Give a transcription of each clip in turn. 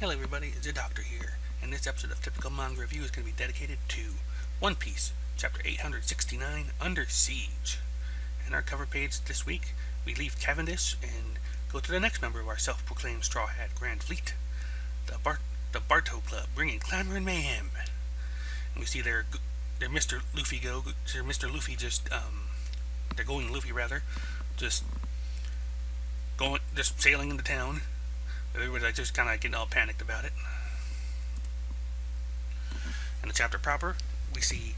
Hello everybody, it's the Doctor here, and this episode of Typical Manga Review is going to be dedicated to One Piece, Chapter 869, Under Siege. And our cover page this week, we leave Cavendish and go to the next member of our self-proclaimed Straw Hat Grand Fleet, the Barto Club, bringing clamor and mayhem. And we see their Mr. Luffy they're going Luffy rather, just sailing into town. Everybody's just kind of getting all panicked about it. In the chapter proper, we see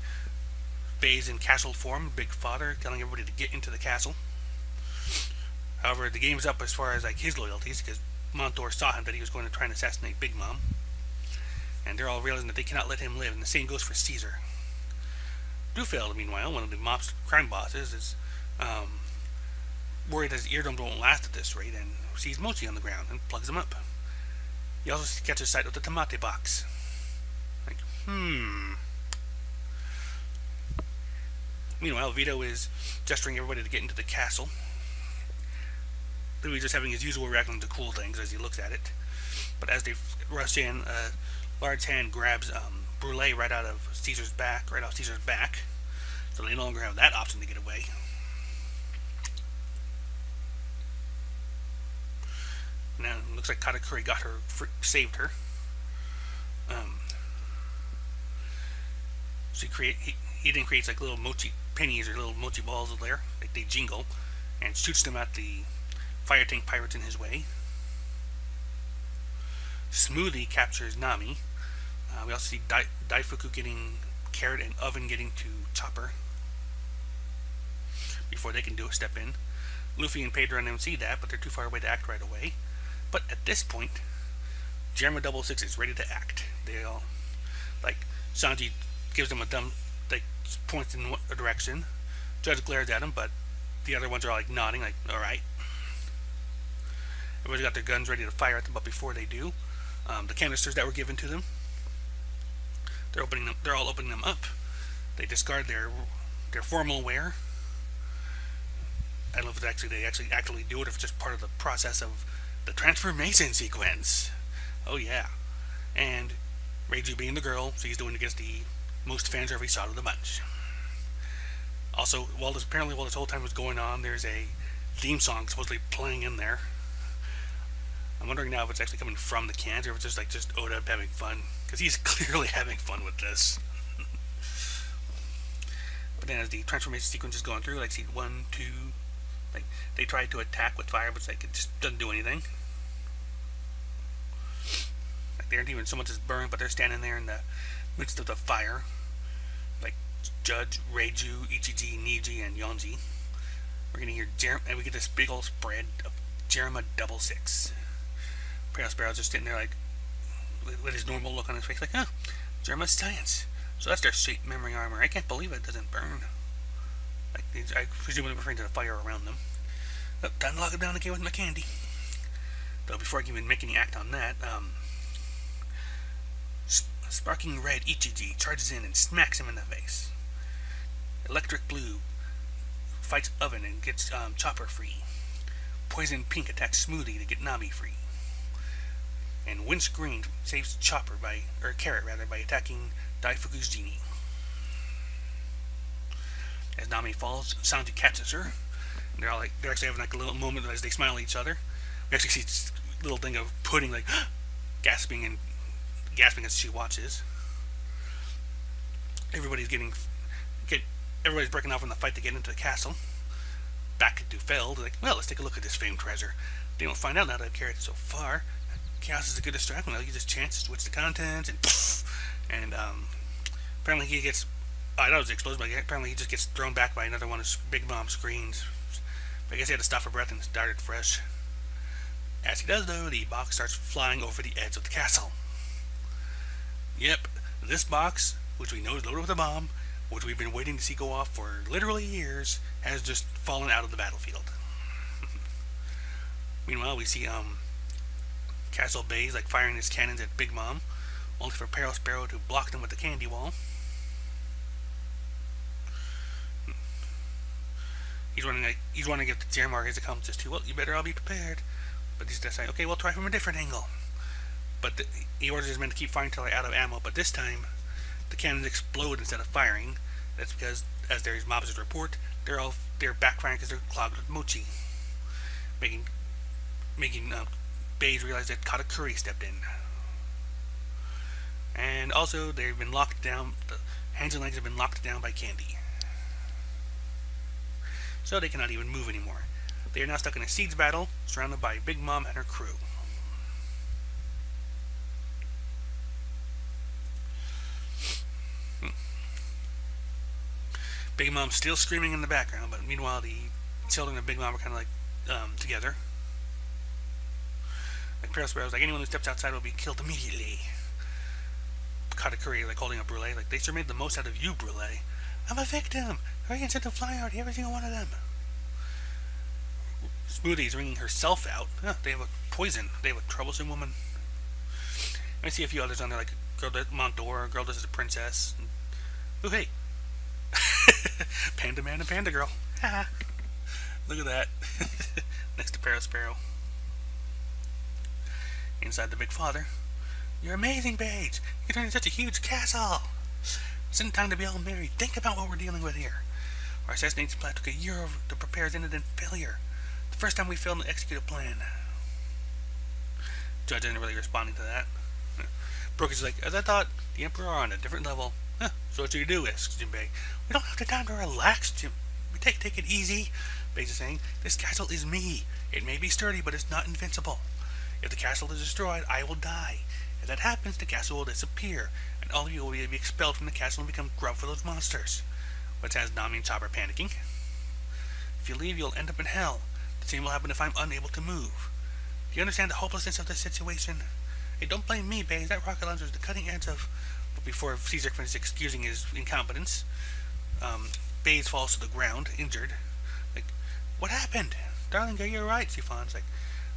Bay's in castle form, Big Father, telling everybody to get into the castle. However, the game's up as far as like his loyalties, because Montd'Or saw him that he was going to try and assassinate Big Mom, and they're all realizing that they cannot let him live. And the same goes for Caesar. Dufeld, meanwhile, one of the mob's crime bosses, is worried that his eardrums won't last at this rate, and sees Mochi on the ground and plugs him up. He also catches sight of the Tamate box. Like, Meanwhile, Vito is gesturing everybody to get into the castle. Louis just having his usual reaction to cool things as he looks at it. But as they rush in, a large hand grabs Brule right off Caesar's back, so they no longer have that option to get away. Now it looks like Katakuri got her, saved her. So he then creates like little mochi pennies or little mochi balls of there, like they jingle, and shoots them at the fire tank pirates in his way. Smoothie captures Nami. We also see Daifuku getting Carrot and Oven getting to Chopper before they can do a step in. Luffy and Pedro and them see that, but they're too far away to act right away. But at this point, Jerma 66 is ready to act. They all, like, Sanji gives them a dumb, like, points in a direction. Judge glares at him, but the other ones are all, like, nodding, like, alright. Everybody's got their guns ready to fire at them, but before they do, the canisters that were given to them, they're all opening them up. They discard their formal wear. I don't know if they actually actively do it, or if it's just part of the process of the transformation sequence. Oh yeah. And Reiju, being the girl, she's doing against the most fan service shot of the bunch. Also, while this whole time was going on, there's a theme song supposedly playing in there. I'm wondering now if it's actually coming from the cans, or if it's just Oda having fun, because he's clearly having fun with this. But then as the transformation sequence is going through, like, see 1, 2, like, they tried to attack with fire, but like, it just doesn't do anything. Like, they aren't even so much as burned, but they're standing there in the midst of the fire. Like, Judge, Reiju, Ichiji, Niji, and Yonji. We're gonna hear and we get this big old spread of Jerma 66. Pale Sparrow's just sitting there, like, with his normal look on his face, like, huh, Jerma's science. So that's their shape memory armor. I can't believe it doesn't burn. Like, I presume they're referring to the fire around them. Oh, time to lock it down again with my candy. Though before I can even make any act on that, Sparking Red Ichiji charges in and smacks him in the face. Electric Blue fights Oven and gets Chopper free. Poison Pink attacks Smoothie to get Nami free. And Winch Green saves Carrot by attacking Daifuku's genie. As Nami falls, Sanji catches her. And they're actually having like a little moment as they smile at each other. We actually see this little thing of Pudding like gasping as she watches. Everybody's breaking off in the fight to get into the castle. Back at Dufeld, like, well, let's take a look at this famed treasure. They don't find out now that I've carried it so far. Chaos is a good distraction. Well, you just chance to switch the contents, and apparently he gets. I thought it was explosive, but apparently he just gets thrown back by another one of Big Mom's screens. But I guess he had to stop for breath and started fresh. As he does, though, the box starts flying over the edge of the castle. Yep, this box, which we know is loaded with a bomb, which we've been waiting to see go off for literally years, has just fallen out of the battlefield. Meanwhile, we see Castle Bay's like firing his cannons at Big Mom, only for Pale Sparrow to block them with the candy wall. He's running at the Jermar his accomplices too. Well, you better all be prepared. But he's just saying, okay, we'll try from a different angle. But But he orders his men to keep firing until they're out of ammo. But this time, the cannons explode instead of firing. That's because, as their mobsters report, they're backfiring because they're clogged with mochi, making Baze realize that Katakuri stepped in. And also, they've been locked down. The hands and legs have been locked down by Candy, so they cannot even move anymore. They are now stuck in a siege battle, surrounded by Big Mom and her crew. Big Mom's still screaming in the background, but meanwhile the children of Big Mom are kind of like together. Like Pearl Sparrow's like, anyone who steps outside will be killed immediately. Katakuri like holding up Brule, like, they sure made the most out of you, Brule. I'm a victim. Hurry and send them flying out, every single one of them. Smoothie's ringing herself out. They have a poison. They have a troublesome woman. I see a few others on there, like girl Montd'Or, girl this is a princess. Oh hey, Panda Man and Panda Girl. Look at that. Next to Pearl Sparrow. Inside the Big Father. You're amazing, Bates. You're turning such a huge castle. It's in time to be all married. Think about what we're dealing with here. Our assassination plan took a year to prepare, ended in failure. The first time we failed to execute a plan. Judge isn't really responding to that. Brooke is like, as I thought, the Emperor are on a different level. So what do you do? Asks Jinbei. We don't have the time to relax, Jim. We take it easy. Bates is saying, this castle is me. It may be sturdy, but it's not invincible. If the castle is destroyed, I will die. If that happens, the castle will disappear, and all of you will be expelled from the castle and become grub for those monsters. Which has Nami and Chopper panicking. If you leave, you'll end up in hell. The same will happen if I'm unable to move. Do you understand the hopelessness of the situation? Hey, don't blame me, Baze. That rocket launcher is the cutting edge of... But before Caesar finishes excusing his incompetence, Baze falls to the ground, injured. Like, what happened? Darling, are you alright? Siphon's like,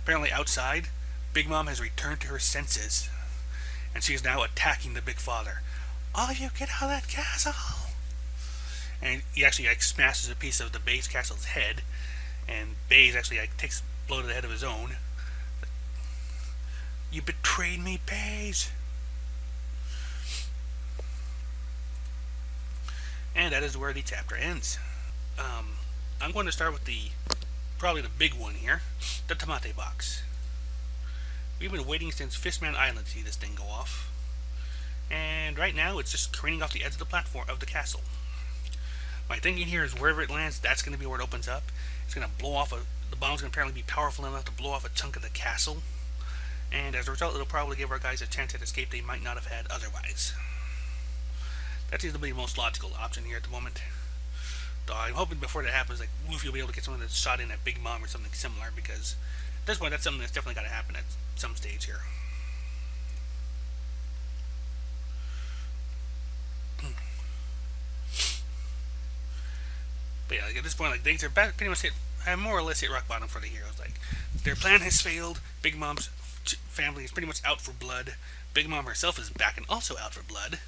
apparently outside, Big Mom has returned to her senses. And she is now attacking the Big Father. All of you, get out of that castle! And he actually like smashes a piece of the Baze castle's head, and Baze actually like takes a blow to the head of his own. Like, you betrayed me, Baze! And that is where the chapter ends. I'm going to start with probably the big one here, the Tamate box. We've been waiting since Fishman Island to see this thing go off, and right now it's just careening off the edge of the platform of the castle. My thinking here is wherever it lands, that's going to be where it opens up. It's going to blow off the bomb's going to apparently be powerful enough to blow off a chunk of the castle, and as a result, it'll probably give our guys a chance at escape they might not have had otherwise. That seems to be the most logical option here at the moment. Though I'm hoping before that happens, like, Luffy will be able to get someone that's shot in at Big Mom or something similar, because at this point, that's something that's definitely got to happen at some stage here. But yeah, like at this point, like, things are pretty much have more or less hit rock bottom for the heroes. Like, their plan has failed. Big Mom's family is pretty much out for blood. Big Mom herself is back and also out for blood.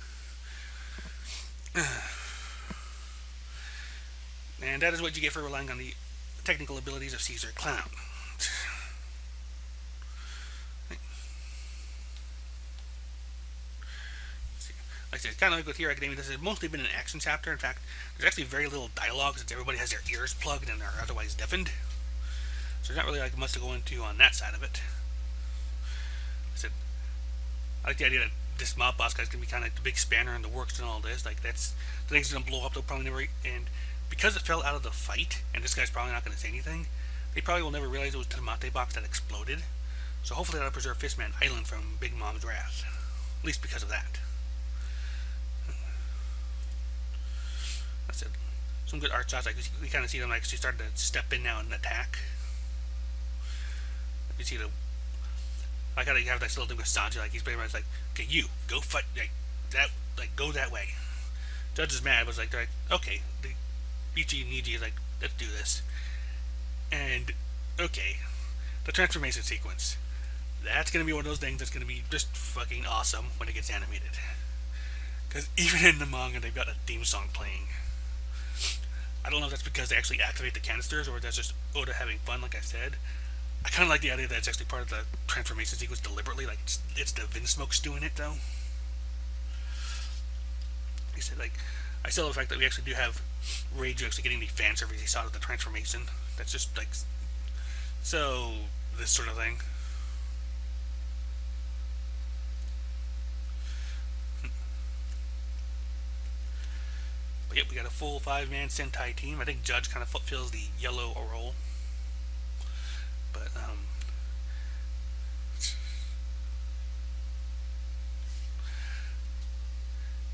And that is what you get for relying on the technical abilities of Caesar Clown. Like I said, it's kind of like with Hero Academia, this has mostly been an action chapter. In fact, there's actually very little dialogue since everybody has their ears plugged and are otherwise deafened. So there's not really like much to go into on that side of it. Like I said, I like the idea that this mob boss guy's gonna be kind of like the big spanner in the works and all this. Like, that's the thing's gonna blow up. They'll probably never, and because it fell out of the fight, and this guy's probably not gonna say anything, they probably will never realize it was the Tamate box that exploded. So hopefully that'll preserve Fishman Island from Big Mom's wrath, at least because of that. That's it. Some good art shots. Like we kind of see them like she started to step in now and attack. You see the. I gotta have that little thing with Sanji. Like he's pretty much like, okay, you go fight like that. Like go that way. Judge is mad, but they're like, okay. The Ichi and Niji is like, let's do this. And okay, the transformation sequence. That's gonna be one of those things that's gonna be just fucking awesome when it gets animated. Because even in the manga, they've got a theme song playing. I don't know if that's because they actually activate the canisters or if that's just Oda having fun, like I said. I kind of like the idea that it's actually part of the transformation sequence deliberately. Like it's the Vinsmoke's doing it though. He said like I still love the fact that we actually do have Rage actually getting the fan service he saw of the transformation. That's just like so this sort of thing. But yep, we got a full 5-man Sentai team. I think Judge kind of fills the yellow role. But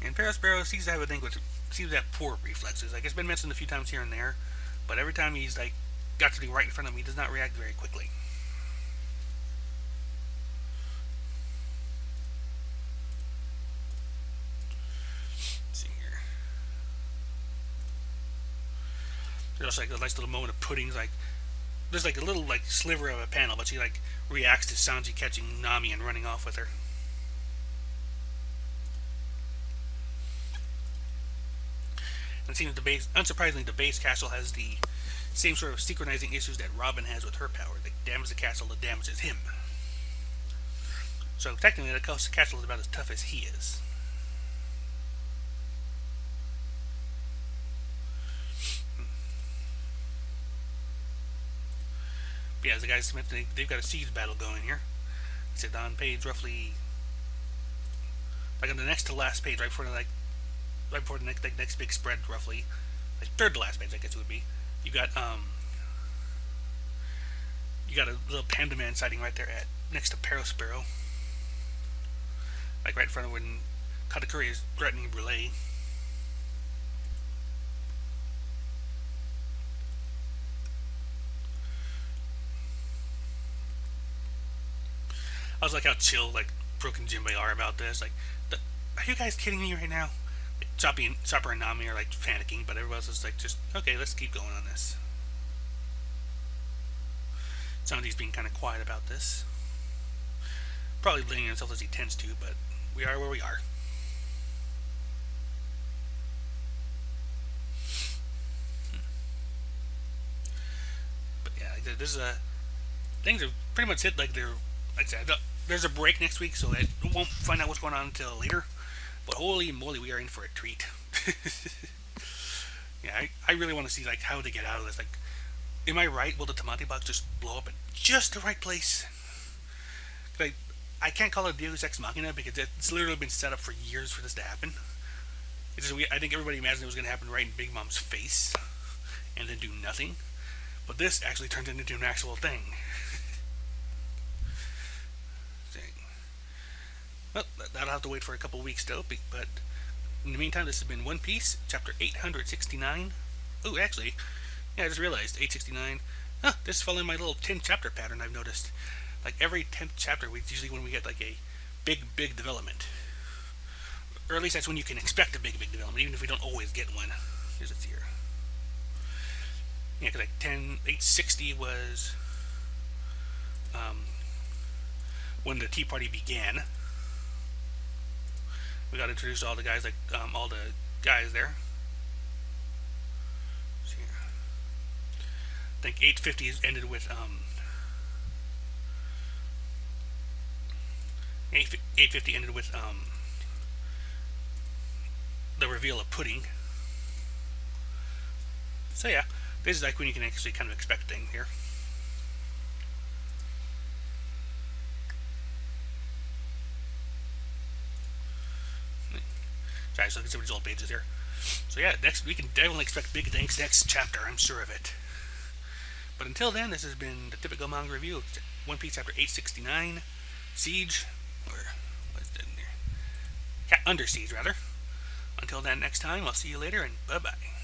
and Parasparrow seems to have a thing with seems to have poor reflexes. Like it's been mentioned a few times here and there, but every time he's like got something right in front of him, he does not react very quickly. Let's see here. There's also like a nice little moment of Pudding's like there's like a little like sliver of a panel, but she like reacts to Sanji catching Nami and running off with her. And it seems the base, unsurprisingly, the base castle has the same sort of synchronizing issues that Robin has with her power. They damage the castle that damages him. So technically, the castle is about as tough as he is. But yeah, as the guys mentioned, they've got a siege battle going here. It's on page roughly, like on the next to last page, right before the next big spread, roughly, like third to last page, I guess it would be. You got a little Panda Man sighting right there at next to Parasparrow, like right in front of when Katakuri is threatening Brûlé. I was like how chill like Brook and Jinbei are about this. Like, are you guys kidding me right now? Like, Chopper and Nami are like panicking, but everybody else is like, just okay, let's keep going on this. Sanji's being kind of quiet about this, probably blaming himself as he tends to, but we are where we are. But yeah, there's things are pretty much hit like they're. Like I said, there's a break next week, so I won't find out what's going on until later. But holy moly, we are in for a treat. Yeah, I really want to see like how they get out of this. Like, am I right? Will the Tamati box just blow up at just the right place? Like, I can't call it Deus Ex Machina because it's literally been set up for years for this to happen. It's just, I think everybody imagined it was going to happen right in Big Mom's face, and then do nothing. But this actually turned into an actual thing. Well, that'll have to wait for a couple weeks still, but in the meantime, this has been One Piece, chapter 869. Oh, actually, yeah, I just realized, 869. Huh, this is following my little 10-chapter pattern I've noticed. Like, every 10th chapter, it's usually when we get, like, a big development. Or at least that's when you can expect a big development, even if we don't always get one. Here's it here. Yeah, because, like, 860 was when the Tea Party began. We got to introduce all the guys, like all the guys there. Let's see here. I think 850 ended with 850 ended with the reveal of Pudding. So yeah, this is like when you can actually kind of expect things here. Alright, so I can see these old pages here. So yeah, next we can definitely expect big things next chapter, I'm sure of it. But until then, this has been the typical manga review of One Piece chapter 869, Siege, or what's that in there? Under Siege, rather. Until then, next time, I'll see you later, and bye-bye.